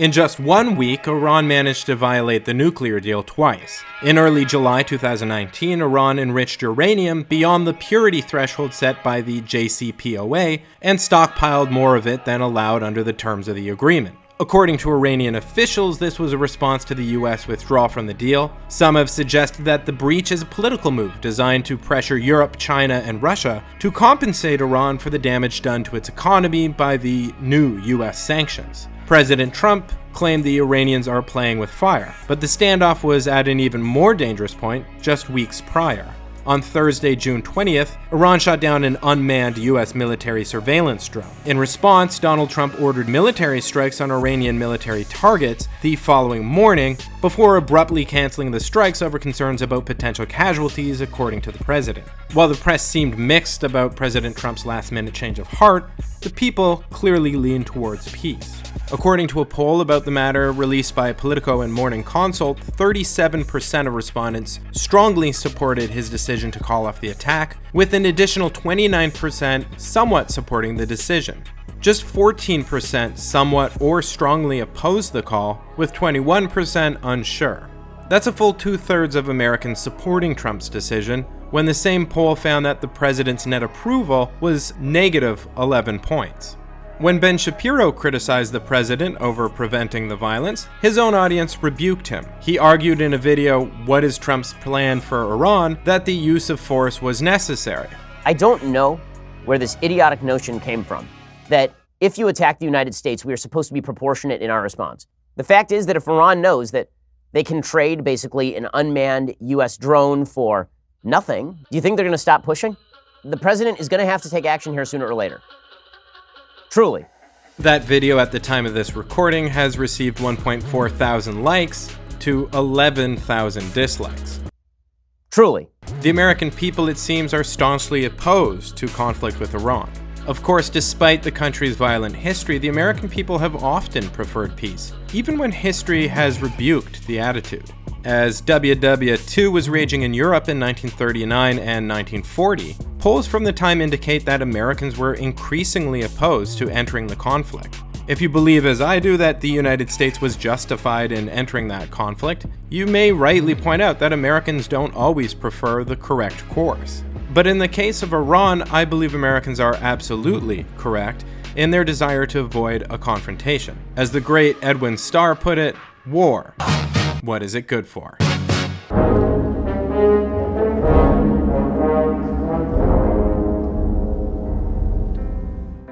In just 1 week, Iran managed to violate the nuclear deal twice. In early July 2019, Iran enriched uranium beyond the purity threshold set by the JCPOA and stockpiled more of it than allowed under the terms of the agreement. According to Iranian officials, this was a response to the US withdrawal from the deal. Some have suggested that the breach is a political move designed to pressure Europe, China, and Russia to compensate Iran for the damage done to its economy by the new US sanctions. President Trump claimed the Iranians are playing with fire, but the standoff was at an even more dangerous point just weeks prior. On Thursday, June 20th, Iran shot down an unmanned US military surveillance drone. In response, Donald Trump ordered military strikes on Iranian military targets the following morning, before abruptly canceling the strikes over concerns about potential casualties, according to the president. While the press seemed mixed about President Trump's last-minute change of heart, the people clearly leaned towards peace. According to a poll about the matter released by Politico and Morning Consult, 37% of respondents strongly supported his decision to call off the attack, with an additional 29% somewhat supporting the decision. Just 14% somewhat or strongly opposed the call, with 21% unsure. That's a full 2/3 of Americans supporting Trump's decision, when the same poll found that the president's net approval was negative 11 points. When Ben Shapiro criticized the president over preventing the violence, his own audience rebuked him. He argued in a video, "What is Trump's plan for Iran?" that the use of force was necessary. I don't know where this idiotic notion came from, that if you attack the United States, we are supposed to be proportionate in our response. The fact is that if Iran knows that they can trade basically an unmanned US drone for nothing, do you think they're going to stop pushing? The president is going to have to take action here sooner or later. Truly. That video at the time of this recording has received 1.4 thousand likes to 11,000 dislikes. Truly. The American people, it seems, are staunchly opposed to conflict with Iran. Of course, despite the country's violent history, the American people have often preferred peace, even when history has rebuked the attitude. As WW II was raging in Europe in 1939 and 1940, polls from the time indicate that Americans were increasingly opposed to entering the conflict. If you believe, as I do, that the United States was justified in entering that conflict, you may rightly point out that Americans don't always prefer the correct course. But in the case of Iran, I believe Americans are absolutely correct in their desire to avoid a confrontation. As the great Edwin Starr put it, war. What is it good for?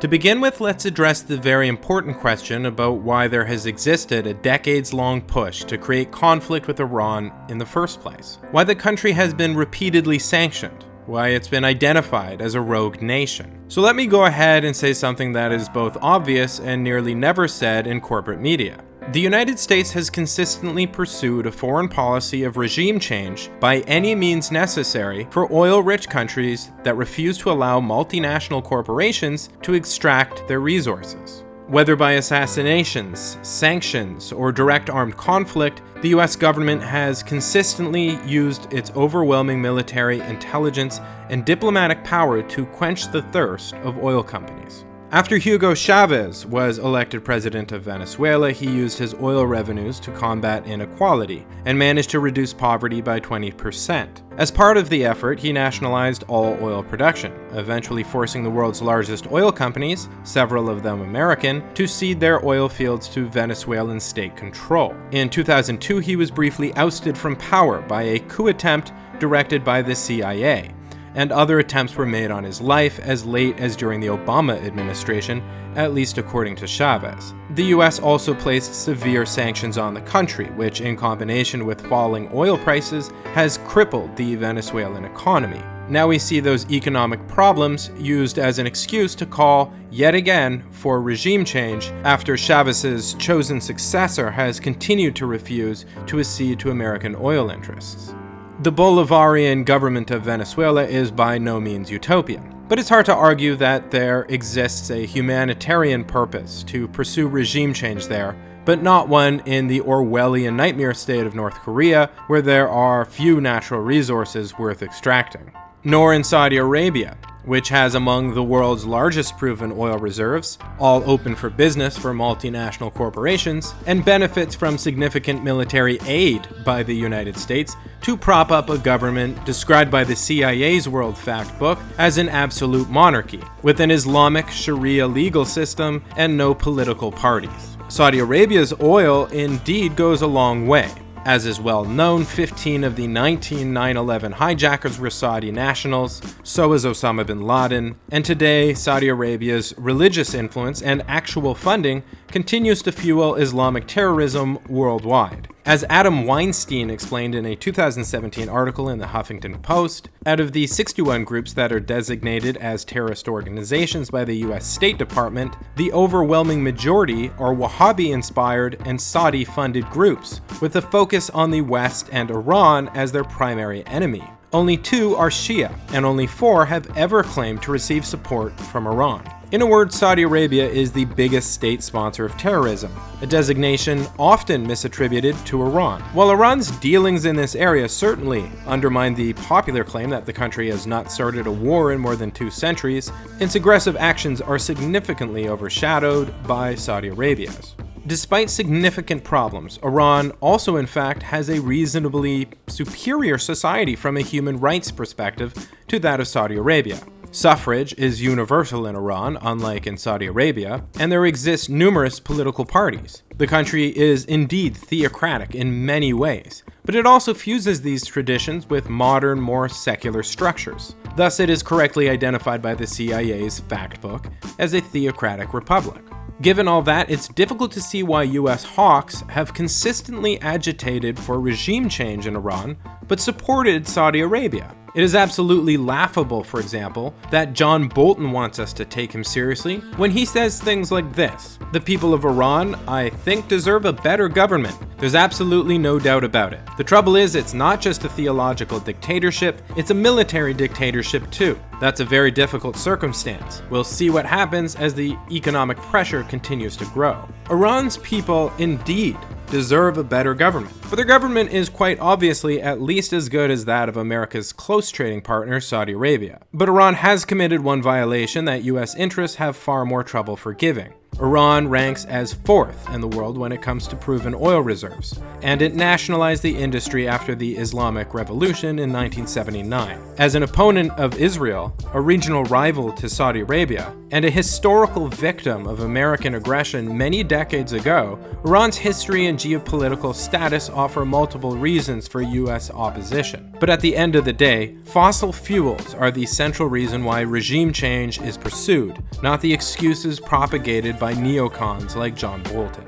To begin with, let's address the very important question about why there has existed a decades-long push to create conflict with Iran in the first place. Why the country has been repeatedly sanctioned. Why it's been identified as a rogue nation. So let me go ahead and say something that is both obvious and nearly never said in corporate media. The United States has consistently pursued a foreign policy of regime change by any means necessary for oil-rich countries that refuse to allow multinational corporations to extract their resources. Whether by assassinations, sanctions, or direct armed conflict, the US government has consistently used its overwhelming military, intelligence, and diplomatic power to quench the thirst of oil companies. After Hugo Chavez was elected president of Venezuela, he used his oil revenues to combat inequality and managed to reduce poverty by 20%. As part of the effort, he nationalized all oil production, eventually forcing the world's largest oil companies, several of them American, to cede their oil fields to Venezuelan state control. In 2002, he was briefly ousted from power by a coup attempt directed by the CIA. And other attempts were made on his life as late as during the Obama administration, at least according to Chavez. The US also placed severe sanctions on the country, which in combination with falling oil prices has crippled the Venezuelan economy. Now we see those economic problems used as an excuse to call, yet again, for regime change after Chavez's chosen successor has continued to refuse to accede to American oil interests. The Bolivarian government of Venezuela is by no means utopian, but it's hard to argue that there exists a humanitarian purpose to pursue regime change there, but not one in the Orwellian nightmare state of North Korea, where there are few natural resources worth extracting. Nor in Saudi Arabia, which has among the world's largest proven oil reserves, all open for business for multinational corporations, and benefits from significant military aid by the United States to prop up a government described by the CIA's World Factbook as an absolute monarchy, with an Islamic Sharia legal system and no political parties. Saudi Arabia's oil indeed goes a long way. As is well known, 15 of the 19 9/11 hijackers were Saudi nationals, so is Osama bin Laden, and today Saudi Arabia's religious influence and actual funding continues to fuel Islamic terrorism worldwide. As Adam Weinstein explained in a 2017 article in the Huffington Post, out of the 61 groups that are designated as terrorist organizations by the US State Department, the overwhelming majority are Wahhabi-inspired and Saudi-funded groups, with a focus on the West and Iran as their primary enemy. Only 2 are Shia, and only 4 have ever claimed to receive support from Iran. In a word, Saudi Arabia is the biggest state sponsor of terrorism, a designation often misattributed to Iran. While Iran's dealings in this area certainly undermine the popular claim that the country has not started a war in more than 2 centuries, its aggressive actions are significantly overshadowed by Saudi Arabia's. Despite significant problems, Iran also in fact has a reasonably superior society from a human rights perspective to that of Saudi Arabia. Suffrage is universal in Iran, unlike in Saudi Arabia, and there exist numerous political parties. The country is indeed theocratic in many ways, but it also fuses these traditions with modern, more secular structures. Thus, it is correctly identified by the CIA's Factbook as a theocratic republic. Given all that, it's difficult to see why US hawks have consistently agitated for regime change in Iran, but supported Saudi Arabia. It is absolutely laughable, for example, that John Bolton wants us to take him seriously when he says things like this: "The people of Iran, I think, deserve a better government. There's absolutely no doubt about it. The trouble is, it's not just a theological dictatorship, it's a military dictatorship too. That's a very difficult circumstance. We'll see what happens as the economic pressure continues to grow." Iran's people indeed deserve a better government, but their government is quite obviously at least as good as that of America's close trading partner, Saudi Arabia. But Iran has committed one violation that US interests have far more trouble forgiving. Iran ranks as 4th in the world when it comes to proven oil reserves, and it nationalized the industry after the Islamic Revolution in 1979. As an opponent of Israel, a regional rival to Saudi Arabia, and a historical victim of American aggression many decades ago, Iran's history and geopolitical status offer multiple reasons for US opposition. But at the end of the day, fossil fuels are the central reason why regime change is pursued, not the excuses propagated by neocons like John Bolton.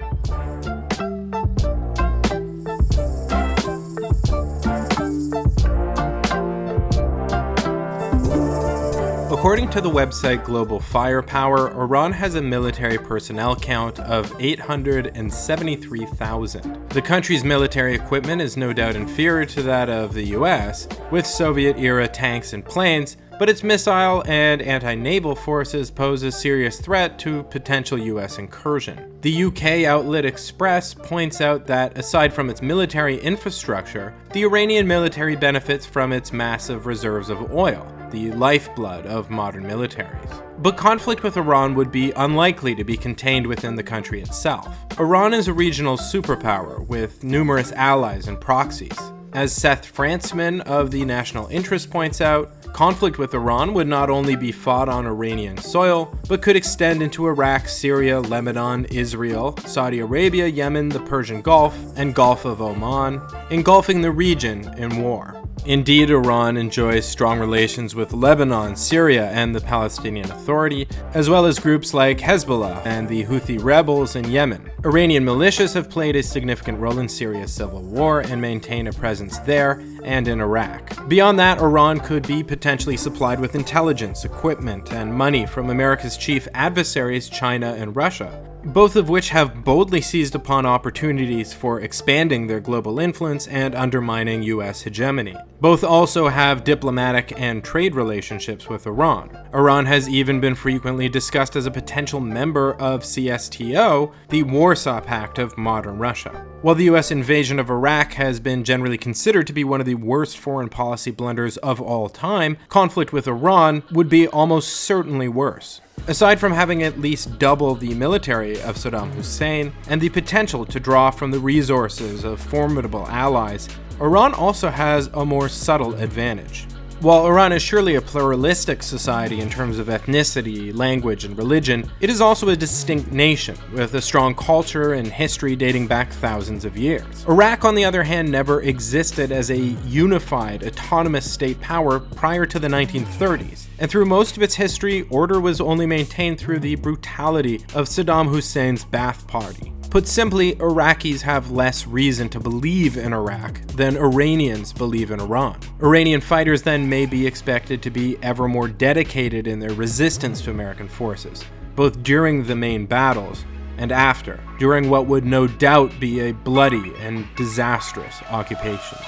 According to the website Global Firepower, Iran has a military personnel count of 873,000. The country's military equipment is no doubt inferior to that of the US, with Soviet-era tanks and planes, but its missile and anti-naval forces pose a serious threat to potential US incursion. The UK outlet Express points out that aside from its military infrastructure, the Iranian military benefits from its massive reserves of oil, the lifeblood of modern militaries. But conflict with Iran would be unlikely to be contained within the country itself. Iran is a regional superpower with numerous allies and proxies. As Seth Frantzman of the National Interest points out, conflict with Iran would not only be fought on Iranian soil, but could extend into Iraq, Syria, Lebanon, Israel, Saudi Arabia, Yemen, the Persian Gulf, and Gulf of Oman, engulfing the region in war. Indeed, Iran enjoys strong relations with Lebanon, Syria, and the Palestinian Authority, as well as groups like Hezbollah and the Houthi rebels in Yemen. Iranian militias have played a significant role in Syria's civil war and maintain a presence there and in Iraq. Beyond that, Iran could be potentially supplied with intelligence, equipment, and money from America's chief adversaries, China and Russia, both of which have boldly seized upon opportunities for expanding their global influence and undermining US hegemony. Both also have diplomatic and trade relationships with Iran. Iran has even been frequently discussed as a potential member of CSTO, the Warsaw Pact of modern Russia. While the US invasion of Iraq has been generally considered to be one of the the worst foreign policy blunders of all time, conflict with Iran would be almost certainly worse. Aside from having at least double the military of Saddam Hussein and the potential to draw from the resources of formidable allies, Iran also has a more subtle advantage. While Iran is surely a pluralistic society in terms of ethnicity, language, and religion, it is also a distinct nation, with a strong culture and history dating back thousands of years. Iraq, on the other hand, never existed as a unified, autonomous state power prior to the 1930s, and through most of its history, order was only maintained through the brutality of Saddam Hussein's Ba'ath Party. Put simply, Iraqis have less reason to believe in Iraq than Iranians believe in Iran. Iranian fighters then may be expected to be ever more dedicated in their resistance to American forces, both during the main battles and after, during what would no doubt be a bloody and disastrous occupation.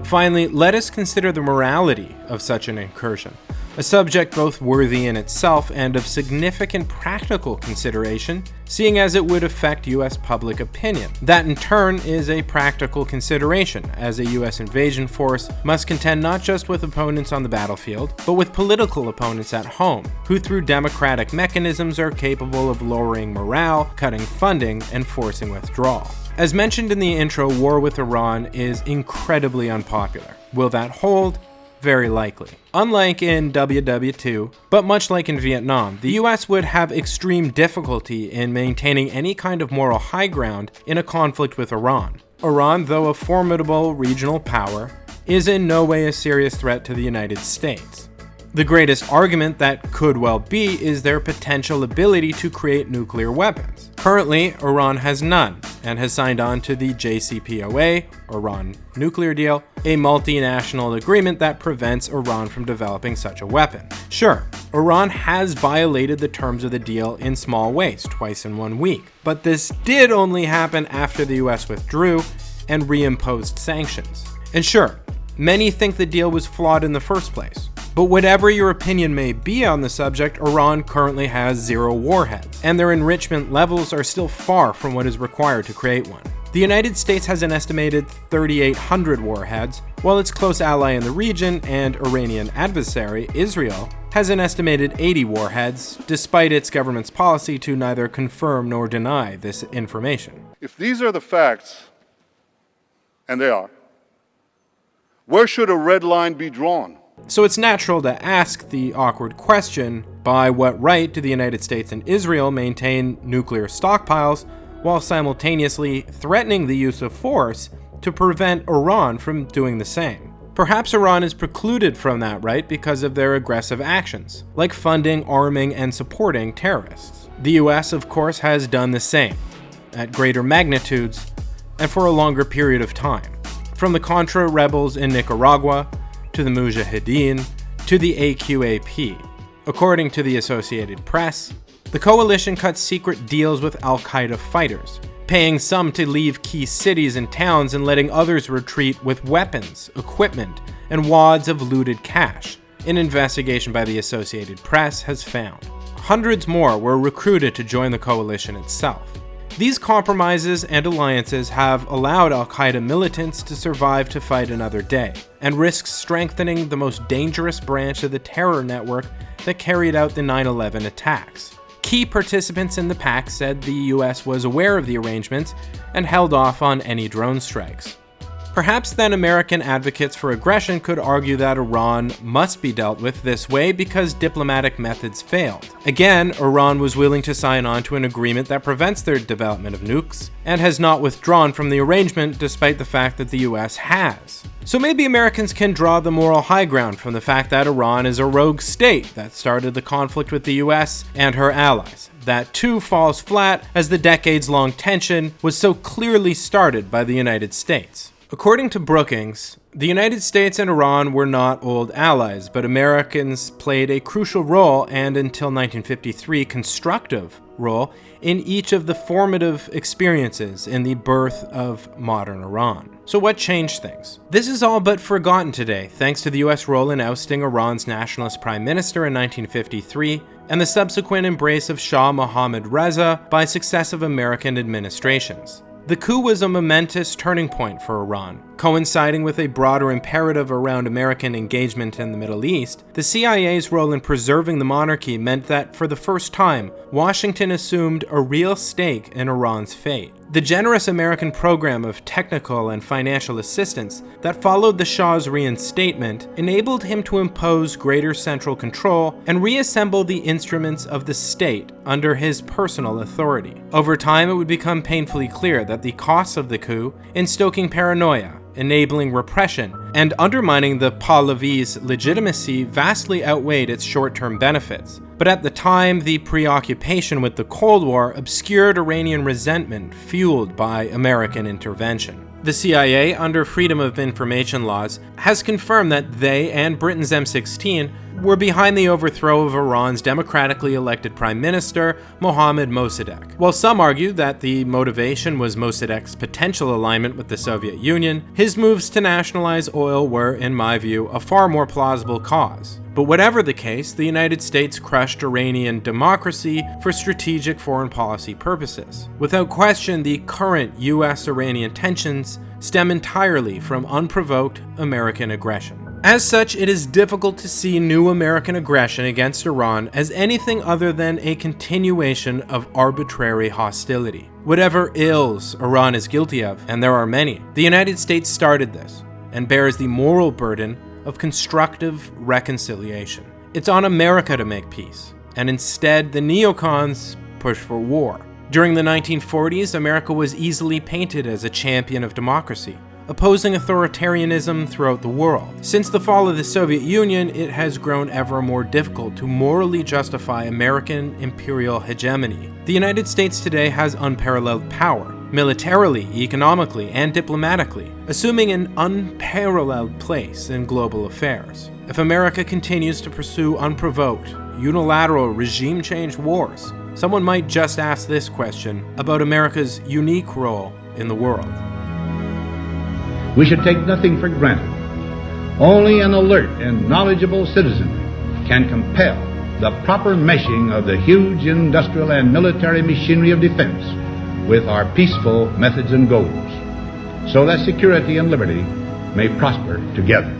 Finally, let us consider the morality of such an incursion, a subject both worthy in itself and of significant practical consideration, seeing as it would affect U.S. public opinion. That in turn is a practical consideration, as a U.S. invasion force must contend not just with opponents on the battlefield, but with political opponents at home, who through democratic mechanisms are capable of lowering morale, cutting funding, and forcing withdrawal. As mentioned in the intro, war with Iran is incredibly unpopular. Will that hold? Very likely. Unlike in WW2, but much like in Vietnam, the US would have extreme difficulty in maintaining any kind of moral high ground in a conflict with Iran. Iran, though a formidable regional power, is in no way a serious threat to the United States. The greatest argument that could well be is their potential ability to create nuclear weapons. Currently, Iran has none, and has signed on to the JCPOA, Iran nuclear deal, a multinational agreement that prevents Iran from developing such a weapon. Sure, Iran has violated the terms of the deal in small ways, twice in 1 week, but this did only happen after the US withdrew and reimposed sanctions. And sure, many think the deal was flawed in the first place. But whatever your opinion may be on the subject, Iran currently has 0 warheads, and their enrichment levels are still far from what is required to create one. The United States has an estimated 3,800 warheads, while its close ally in the region and Iranian adversary, Israel, has an estimated 80 warheads, despite its government's policy to neither confirm nor deny this information. If these are the facts, and they are, where should a red line be drawn? So it's natural to ask the awkward question, by what right do the United States and Israel maintain nuclear stockpiles while simultaneously threatening the use of force to prevent Iran from doing the same? Perhaps Iran is precluded from that right because of their aggressive actions, like funding, arming, and supporting terrorists. The US, of course, has done the same, at greater magnitudes and for a longer period of time. From the Contra rebels in Nicaragua, to the Mujahideen, to the AQAP. According to the Associated Press, the coalition cut secret deals with al-Qaeda fighters, paying some to leave key cities and towns and letting others retreat with weapons, equipment, and wads of looted cash. An investigation by the Associated Press has found. Hundreds more were recruited to join the coalition itself. These compromises and alliances have allowed al-Qaeda militants to survive to fight another day, and risks strengthening the most dangerous branch of the terror network that carried out the 9/11 attacks. Key participants in the pact said the US was aware of the arrangements and held off on any drone strikes. Perhaps then American advocates for aggression could argue that Iran must be dealt with this way because diplomatic methods failed. Again, Iran was willing to sign on to an agreement that prevents their development of nukes, and has not withdrawn from the arrangement despite the fact that the US has. So maybe Americans can draw the moral high ground from the fact that Iran is a rogue state that started the conflict with the US and her allies. That too falls flat as the decades-long tension was so clearly started by the United States. According to Brookings, the United States and Iran were not old allies, but Americans played a crucial role and, until 1953, constructive role in each of the formative experiences in the birth of modern Iran. So what changed things? This is all but forgotten today, thanks to the US role in ousting Iran's nationalist prime minister in 1953 and the subsequent embrace of Shah Mohammad Reza by successive American administrations. The coup was a momentous turning point for Iran. Coinciding with a broader imperative around American engagement in the Middle East, the CIA's role in preserving the monarchy meant that, for the first time, Washington assumed a real stake in Iran's fate. The generous American program of technical and financial assistance that followed the Shah's reinstatement enabled him to impose greater central control and reassemble the instruments of the state under his personal authority. Over time, it would become painfully clear that the costs of the coup in stoking paranoia, enabling repression, and undermining the Pahlavi's legitimacy vastly outweighed its short-term benefits. But at the time, the preoccupation with the Cold War obscured Iranian resentment fueled by American intervention. The CIA, under Freedom of Information laws, has confirmed that they and Britain's M16 were behind the overthrow of Iran's democratically elected Prime Minister, Mohammad Mossadegh. While some argue that the motivation was Mossadegh's potential alignment with the Soviet Union, his moves to nationalize oil were, in my view, a far more plausible cause. But whatever the case, the United States crushed Iranian democracy for strategic foreign policy purposes. Without question, the current US-Iranian tensions stem entirely from unprovoked American aggression. As such, it is difficult to see new American aggression against Iran as anything other than a continuation of arbitrary hostility. Whatever ills Iran is guilty of, and there are many, the United States started this and bears the moral burden of constructive reconciliation. It's on America to make peace, and instead the neocons push for war. During the 1940s, America was easily painted as a champion of democracy, opposing authoritarianism throughout the world. Since the fall of the Soviet Union, it has grown ever more difficult to morally justify American imperial hegemony. The United States today has unparalleled power, militarily, economically, and diplomatically, assuming an unparalleled place in global affairs. If America continues to pursue unprovoked, unilateral regime change wars, someone might just ask this question about America's unique role in the world. We should take nothing for granted. Only an alert and knowledgeable citizenry can compel the proper meshing of the huge industrial and military machinery of defense with our peaceful methods and goals, so that security and liberty may prosper together.